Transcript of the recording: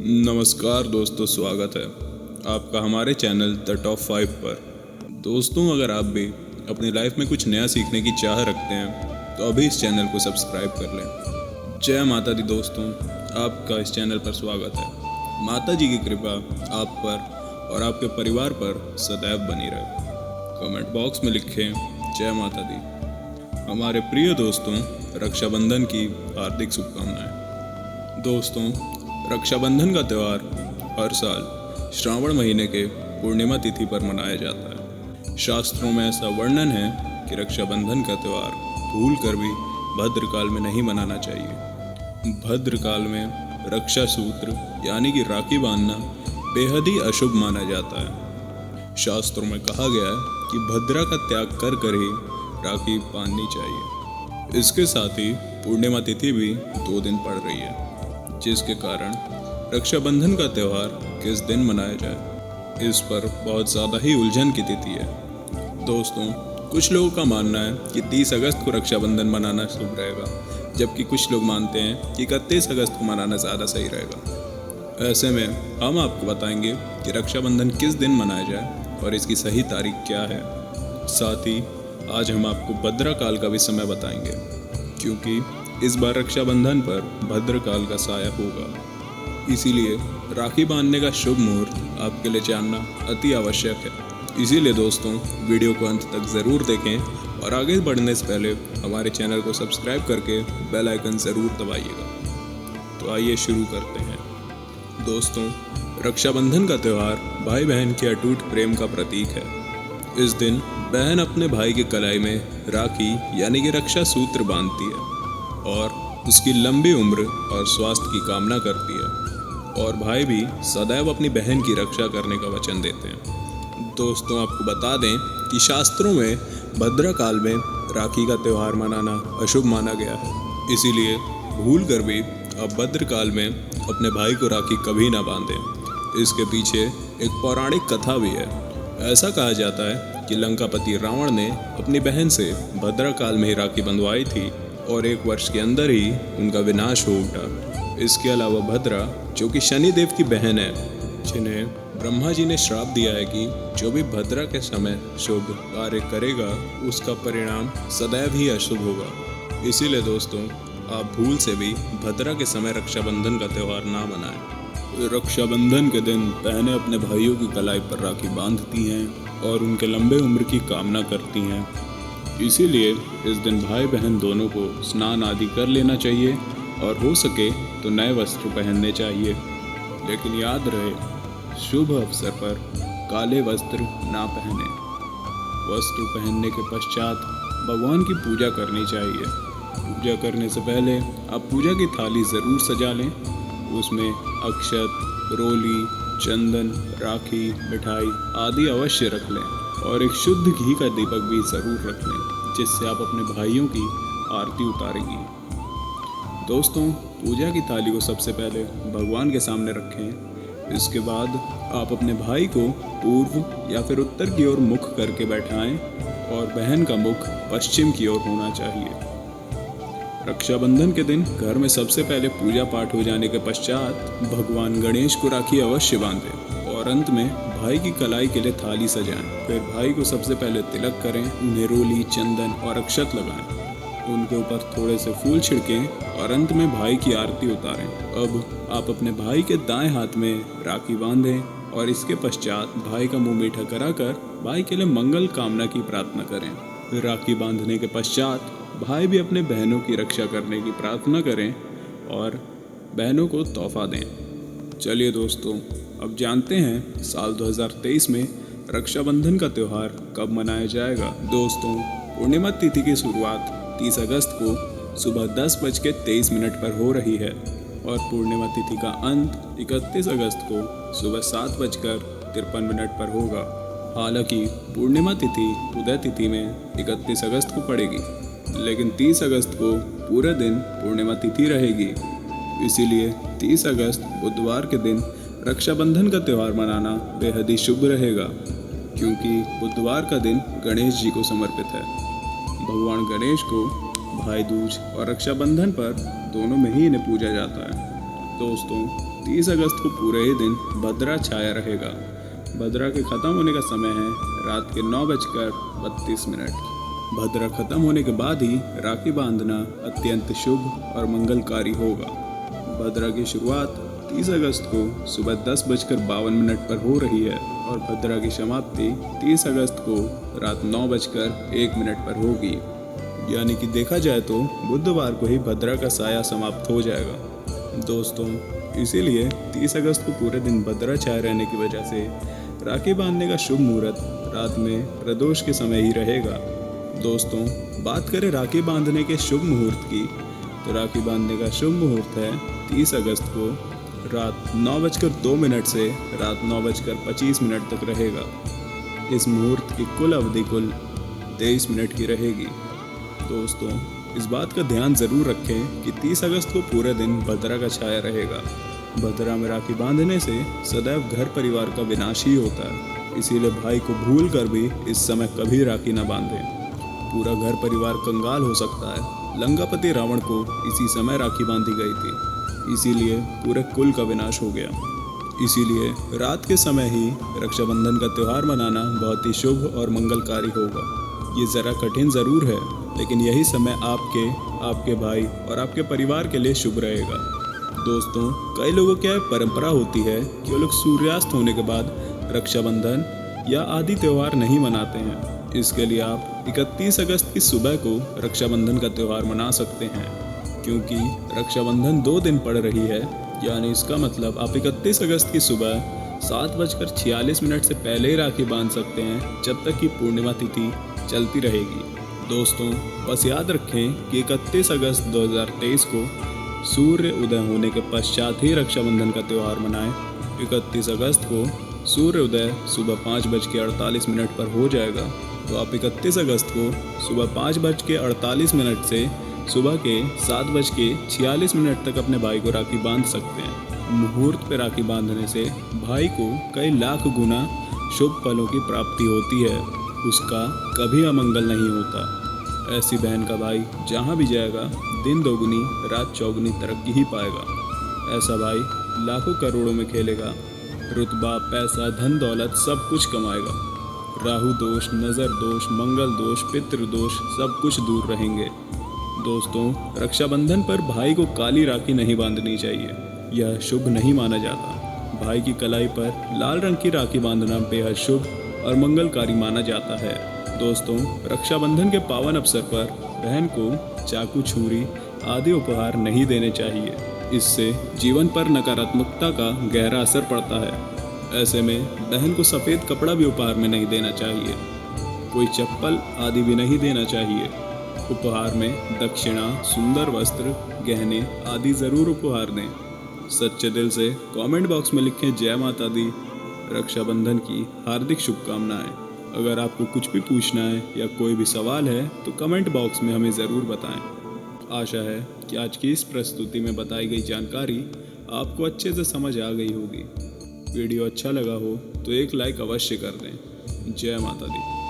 नमस्कार दोस्तों, स्वागत है आपका हमारे चैनल द टॉप 5 पर। दोस्तों, अगर आप भी अपनी लाइफ में कुछ नया सीखने की चाह रखते हैं तो अभी इस चैनल को सब्सक्राइब कर लें। जय माता दी दोस्तों, आपका इस चैनल पर स्वागत है। माता जी की कृपा आप पर और आपके परिवार पर सदैव बनी रहे। कमेंट बॉक्स में लिखें जय माता दी। हमारे प्रिय दोस्तों, रक्षाबंधन की हार्दिक शुभकामनाएं। दोस्तों, रक्षाबंधन का त्यौहार हर साल श्रावण महीने के पूर्णिमा तिथि पर मनाया जाता है। शास्त्रों में ऐसा वर्णन है कि रक्षाबंधन का त्यौहार भूल कर भी भद्रकाल में नहीं मनाना चाहिए। भद्रकाल में रक्षा सूत्र यानी कि राखी बांधना बेहद ही अशुभ माना जाता है। शास्त्रों में कहा गया है कि भद्रा का त्याग कर कर ही राखी बांधनी चाहिए। इसके साथ ही पूर्णिमा तिथि भी 2 दिन पड़ रही है, जिसके कारण रक्षाबंधन का त्यौहार किस दिन मनाया जाए, इस पर बहुत ज़्यादा ही उलझन की तिथि है। दोस्तों, कुछ लोगों का मानना है कि 30 अगस्त को रक्षाबंधन मनाना शुभ रहेगा, जबकि कुछ लोग मानते हैं कि 31 अगस्त को मनाना ज़्यादा सही रहेगा। ऐसे में हम आपको बताएंगे कि रक्षाबंधन किस दिन मनाया जाए और इसकी सही तारीख क्या है। साथ ही आज हम आपको भद्रकाल का भी समय बताएंगे, क्योंकि इस बार रक्षाबंधन पर भद्रकाल का साया होगा। इसीलिए राखी बांधने का शुभ मुहूर्त आपके लिए जानना अति आवश्यक है। इसीलिए दोस्तों, वीडियो को अंत तक ज़रूर देखें और आगे बढ़ने से पहले हमारे चैनल को सब्सक्राइब करके बेल आइकन ज़रूर दबाइएगा। तो आइए शुरू करते हैं। दोस्तों, रक्षाबंधन का त्यौहार भाई बहन के अटूट प्रेम का प्रतीक है। इस दिन बहन अपने भाई की कलाई में राखी यानी कि रक्षा सूत्र बांधती है और उसकी लंबी उम्र और स्वास्थ्य की कामना करती है, और भाई भी सदैव अपनी बहन की रक्षा करने का वचन देते हैं। दोस्तों, आपको बता दें कि शास्त्रों में भद्रकाल में राखी का त्यौहार मनाना अशुभ माना गया है। इसीलिए भूल कर भी अब भद्रकाल में अपने भाई को राखी कभी ना बांधें। इसके पीछे एक पौराणिक कथा भी है। ऐसा कहा जाता है कि लंकापति रावण ने अपनी बहन से भद्रकाल में ही राखी बंधवाई थी और 1 वर्ष के अंदर ही उनका विनाश हो उठा। इसके अलावा भद्रा, जो कि शनि देव की बहन है, जिन्हें ब्रह्मा जी ने श्राप दिया है कि जो भी भद्रा के समय शुभ कार्य करेगा उसका परिणाम सदैव ही अशुभ होगा। इसीलिए दोस्तों, आप भूल से भी भद्रा के समय रक्षाबंधन का त्यौहार ना मनाएं। रक्षाबंधन के दिन बहनें अपने भाइयों की कलाई पर राखी बांधती हैं और उनके लंबे उम्र की कामना करती हैं। इसीलिए इस दिन भाई बहन दोनों को स्नान आदि कर लेना चाहिए और हो सके तो नए वस्त्र पहनने चाहिए। लेकिन याद रहे, शुभ अवसर पर काले वस्त्र ना पहने। वस्त्र पहनने के पश्चात भगवान की पूजा करनी चाहिए। पूजा करने से पहले आप पूजा की थाली ज़रूर सजा लें। उसमें अक्षत, रोली, चंदन, राखी, मिठाई आदि अवश्य रख लें और एक शुद्ध घी का दीपक भी ज़रूर रख लें, जिससे आप अपने भाइयों की आरती उतारेंगी। दोस्तों, पूजा की थाली को सबसे पहले भगवान के सामने रखें। इसके बाद आप अपने भाई को पूर्व या फिर उत्तर की ओर मुख करके बैठाएं और बहन का मुख पश्चिम की ओर होना चाहिए। रक्षाबंधन के दिन घर में सबसे पहले पूजा पाठ हो जाने के पश्चात भगवान गणेश को राखी अवश्य बांधें और अंत में भाई की कलाई के लिए थाली सजाएं। फिर भाई को सबसे पहले तिलक करें, उन्हें रोली, चंदन और अक्षत लगाएं, उनके ऊपर थोड़े से फूल छिड़कें और अंत में भाई की आरती उतारें। अब आप अपने भाई के दाएं हाथ में राखी बांधें और इसके पश्चात भाई का मुंह मीठा कराकर भाई के लिए मंगल कामना की प्रार्थना करें। राखी बांधने के पश्चात भाई भी अपने बहनों की रक्षा करने की प्रार्थना करें और बहनों को तोहफा दें। चलिए दोस्तों, अब जानते हैं साल 2023 में रक्षाबंधन का त्यौहार कब मनाया जाएगा। दोस्तों, पूर्णिमा तिथि की शुरुआत 30 अगस्त को सुबह 10:23 पर हो रही है और पूर्णिमा तिथि का अंत 31 अगस्त को सुबह 7:53 पर होगा। हालांकि पूर्णिमा तिथि उदय तिथि में 31 अगस्त को पड़ेगी, लेकिन 30 अगस्त को पूरे दिन पूर्णिमा तिथि रहेगी। इसीलिए 30 अगस्त बुधवार के दिन रक्षाबंधन का त्यौहार मनाना बेहद ही शुभ रहेगा, क्योंकि बुधवार का दिन गणेश जी को समर्पित है। भगवान गणेश को भाई दूज और रक्षाबंधन पर दोनों में ही इन्हें पूजा जाता है। दोस्तों, 30 अगस्त को पूरे ही दिन भद्रा छाया रहेगा। भद्रा के ख़त्म होने का समय है रात के 9:32। भद्रा खत्म होने के बाद ही राखी बांधना अत्यंत शुभ और मंगलकारी होगा। भद्रा की शुरुआत 30 अगस्त को सुबह 10:52 पर हो रही है और भद्रा की समाप्ति 30 अगस्त को रात 9:01 पर होगी। यानी कि देखा जाए तो बुधवार को ही भद्रा का साया समाप्त हो जाएगा। दोस्तों, इसीलिए 30 अगस्त को पूरे दिन भद्रा छाया रहने की वजह से राखी बांधने का शुभ मुहूर्त रात में प्रदोष के समय ही रहेगा। दोस्तों, बात करें राखी बांधने के शुभ मुहूर्त की, तो राखी बांधने का शुभ मुहूर्त है 30 अगस्त को रात 9:02 से रात 9:25 तक रहेगा। इस मुहूर्त की कुल अवधि कुल 23 मिनट की रहेगी। दोस्तों, इस बात का ध्यान ज़रूर रखें कि 30 अगस्त को पूरे दिन भद्रा का छाया रहेगा। भद्रा में राखी बांधने से सदैव घर परिवार का विनाश ही होता है। इसीलिए भाई को भूल कर भी इस समय कभी राखी न बांधें। पूरा घर परिवार कंगाल हो सकता है। लंकापति रावण को इसी समय राखी बांधी गई थी, इसीलिए पूरे कुल का विनाश हो गया। इसीलिए रात के समय ही रक्षाबंधन का त्यौहार मनाना बहुत ही शुभ और मंगलकारी होगा। ये ज़रा कठिन ज़रूर है, लेकिन यही समय आपके भाई और आपके परिवार के लिए शुभ रहेगा। दोस्तों, कई लोगों की परंपरा होती है कि वो लोग सूर्यास्त होने के बाद रक्षाबंधन या आदि त्यौहार नहीं मनाते हैं। इसके लिए आप 31 अगस्त की सुबह को रक्षाबंधन का त्यौहार मना सकते हैं, क्योंकि रक्षाबंधन 2 दिन पड़ रही है। यानी इसका मतलब आप 31 अगस्त की सुबह 7:46 से पहले ही राखी बांध सकते हैं, जब तक कि पूर्णिमा तिथि चलती रहेगी। दोस्तों, बस याद रखें कि 31 अगस्त 2023 को सूर्य उदय होने के पश्चात ही रक्षाबंधन का त्यौहार मनाएं। 31 अगस्त को सूर्य उदय सुबह 5:48 पर हो जाएगा, तो आप 31 अगस्त को सुबह 5:48 से सुबह के 7:46 तक अपने भाई को राखी बांध सकते हैं। मुहूर्त पर राखी बांधने से भाई को कई लाख गुना शुभ फलों की प्राप्ति होती है, उसका कभी अमंगल नहीं होता। ऐसी बहन का भाई जहाँ भी जाएगा दिन दोगुनी रात चौगुनी तरक्की ही पाएगा। ऐसा भाई लाखों करोड़ों में खेलेगा, रुतबा पैसा धन दौलत सब कुछ कमाएगा। राहु दोष, नज़र दोष, मंगल दोष, पितृ दोष सब कुछ दूर रहेंगे। दोस्तों, रक्षाबंधन पर भाई को काली राखी नहीं बांधनी चाहिए, यह शुभ नहीं माना जाता। भाई की कलाई पर लाल रंग की राखी बांधना बेहद शुभ और मंगलकारी माना जाता है। दोस्तों, रक्षाबंधन के पावन अवसर पर बहन को चाकू, छुरी आदि उपहार नहीं देने चाहिए। इससे जीवन पर नकारात्मकता का गहरा असर पड़ता है। ऐसे में बहन को सफ़ेद कपड़ा भी उपहार में नहीं देना चाहिए। कोई चप्पल आदि भी नहीं देना चाहिए। उपहार में दक्षिणा, सुंदर वस्त्र, गहने आदि ज़रूर उपहार दें। सच्चे दिल से कमेंट बॉक्स में लिखें जय माता दी। रक्षाबंधन की हार्दिक शुभकामनाएं। अगर आपको कुछ भी पूछना है या कोई भी सवाल है तो कमेंट बॉक्स में हमें ज़रूर बताएं। आशा है कि आज की इस प्रस्तुति में बताई गई जानकारी आपको अच्छे से समझ आ गई होगी। वीडियो अच्छा लगा हो तो एक लाइक अवश्य कर दें। जय माता दी।